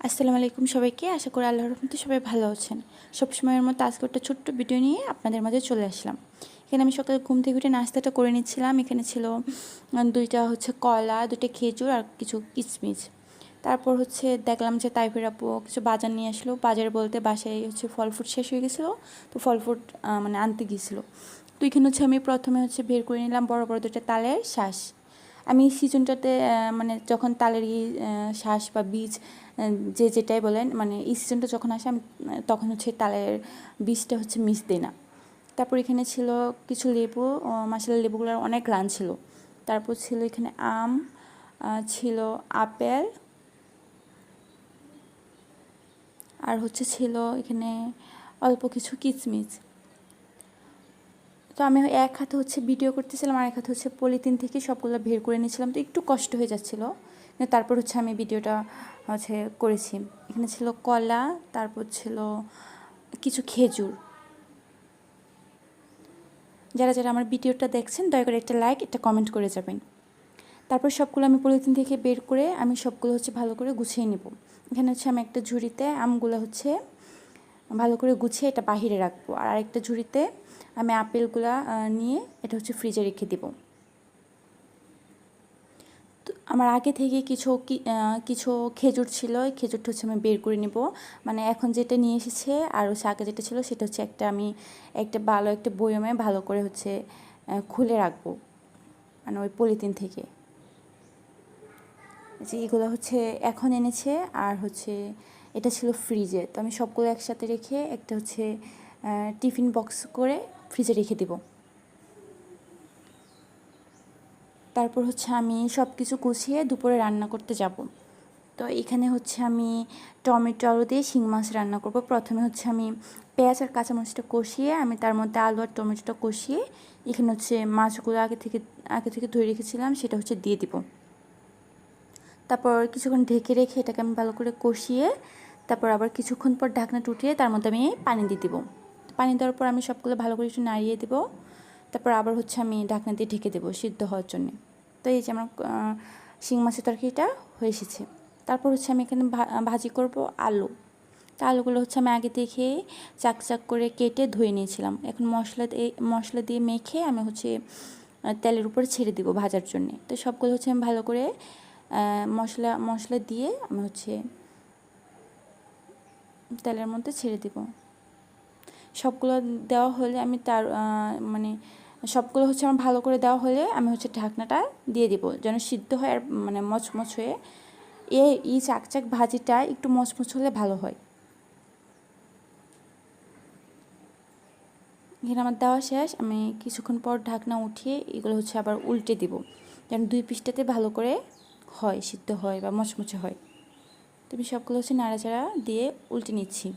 আসসালামু আলাইকুম সবাইকে। আশা করি আল্লাহর রহমতে সবাই ভালো আছেন। সবসময়ের মতো আজকে একটা ছোট্ট ভিডিও নিয়ে আপনাদের মাঝে চলে আসলাম। এখানে আমি সকালে ঘুম থেকে উঠে নাস্তাটা করে নিচ্ছিলাম। এখানে ছিল দুইটা কলা, দুইটা খেজুর আর কিছু কিশমিশ। তারপর দেখলাম যে তাইফের আপু কিছু বাজার নিয়ে আসলো। বাজার বলতে বাসায় ফল ফ্রুট শেষ হয়ে গেছিলো, তো ফল ফ্রুট আনতে গিয়েছিলো। তো এখানে আমি প্রথমে বের করে নিলাম বড় বড় দুটো তালের শ্বাস। আমি সিজনটাতে যখন তালের শ্বাস বা বীজ যে যেটাই বলেন, এই সিজনটা যখন আসে আমি তখন তালের বীজটা মিস দিই না। তারপর এখানে ছিল কিছু লেবু, মাসালা লেবুগুলোর অনেক গ্রান ছিল। তারপর ছিল এখানে আম, ছিল আপেল, আর ছিল এখানে অল্প কিছু কিশমিশ। তো আমি এক হাতে ভিডিও করতেছিলাম আর এক হাতে পলিথিন থেকে সবগুলো বের করে নিয়েছিলাম, তো একটু কষ্ট হয়ে যাচ্ছিলো। কিন্তু তারপর আমি ভিডিওটা করেছি। এখানে ছিল কলা, তারপর ছিল কিছু খেজুর। যারা যারা আমার ভিডিওটা দেখছেন দয়া করে একটা লাইক, একটা কমেন্ট করে যাবেন। তারপর সবগুলো আমি পলিথিন থেকে বের করে আমি সবগুলো ভালো করে গুছিয়ে নেব। এখানে আমি একটা ঝুড়িতে আমগুলো ভালো করে গুছিয়ে এটা বাহিরে রাখবো, আর আরেকটা ঝুড়িতে আমি আপেলগুলা নিয়ে এটা ফ্রিজে রেখে দেব। তো আমার আগে থেকে কিছু খেজুর ছিল, ওই খেজুরটা আমি বের করে নেব। এখন যেটা নিয়ে এসেছে আর আগে যেটা ছিল সেটা আমি একটা বয়মে ভালো করে খুলে রাখবো, ওই পলিথিন থেকে। যে এগুলো এখন এনেছে আর এটা ছিল ফ্রিজে, তো আমি সবগুলো একসাথে রেখে একটা টিফিন বক্স করে ফ্রিজে রেখে দেব। তারপর আমি সব কিছু গুছিয়ে দুপুরে রান্না করতে যাব। তো এখানে আমি টমেটো আলু দিয়ে শিং মাছ রান্না করব। প্রথমে আমি পেঁয়াজ আর কাঁচামরিচটা কষিয়ে আমি তার মধ্যে আলু আর টমেটোটা কষিয়ে এখানে মাছগুলো আগে থেকে ধুয়ে রেখেছিলাম সেটা দিয়ে দিব। তারপর কিছুক্ষণ ঢেকে রেখে এটাকে আমি ভালো করে কষিয়ে তারপর আবার কিছুক্ষণ পর ঢাকনাটা উঠিয়ে তার মধ্যে আমি পানি দিয়ে দেবো। পানি দেওয়ার পর আমি সবগুলো ভালো করে একটু নাড়িয়ে দেবো। তারপর আবার আমি ঢাকনা দিয়ে ঢেকে দেবো সিদ্ধ হওয়ার জন্য। তো এই যে আমার শিং মাছের তরকারিটা হয়ে এসেছে। তারপর আমি এখানে ভাজি করব আলু। তো আলুগুলো আমি আগে থেকে চাক চাক করে কেটে ধুয়ে নিয়েছিলাম। এখন মশলা দিয়ে মেখে আমি তেলের উপরে ছেড়ে দিব ভাজার জন্য। তো সবগুলো আমি ভালো করে মশলা দিয়ে আমি তেলের মধ্যে ছেড়ে দিব। সবগুলো দেওয়া হলে আমি সবগুলো আমার ভালো করে দেওয়া হলে আমি ঢাকনাটা দিয়ে দিব যেন সিদ্ধ হয় আর মচমচ হয়ে এই চাকচাক ভাজিটা একটু মচমচ হলে ভালো হয়। এখানে আমার দেওয়া শেষ। আমি কিছুক্ষণ পর ঢাকনা উঠিয়ে এগুলো আবার উল্টে দিব যেন দুই পিঠটাতে ভালো করে হয়, সিদ্ধ হয় বা মচমচে হয়। তুমি সবগুলো নাড়াচাড়া দিয়ে উল্টে নিচ্ছি।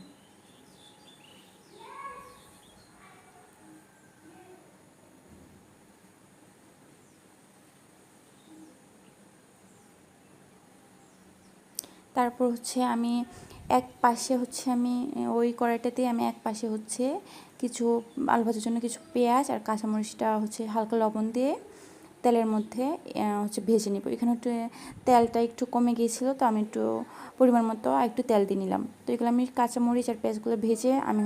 তারপর আমি এক পাশে আমি ওই কড়াইটাতে আমি এক পাশে কিছু আলু ভাজার জন্য কিছু পেঁয়াজ আর কাঁচামরিচটা হালকা লবণ দিয়ে তেলের মধ্যে ভেজে নিব। এখানে তেলটা একটু কমে গিয়েছিলো, তো আমি একটু পরিমাণ মতো একটু তেল দিয়ে নিলাম। তো এগুলো আমি কাঁচামরিচ আর পেঁয়াজগুলো ভেজে আমি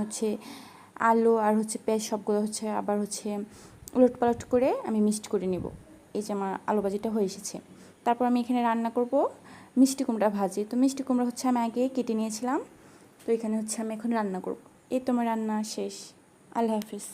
আলু আর পেঁয়াজ সবগুলো আবার উলট পালট করে আমি মিক্সড করে নিব। এই যে আমার আলু ভাজিটা হয়ে এসেছে। তারপর আমি এখানে রান্না করব মিষ্টি কুমড়া ভাজি। তো মিষ্টি কুমড়া আমি আগে কেটে নিয়েছিলাম। তো এখানে আমি এখন রান্না করব। এই তো আমার রান্না শেষ। আল্লাহ হাফিজ।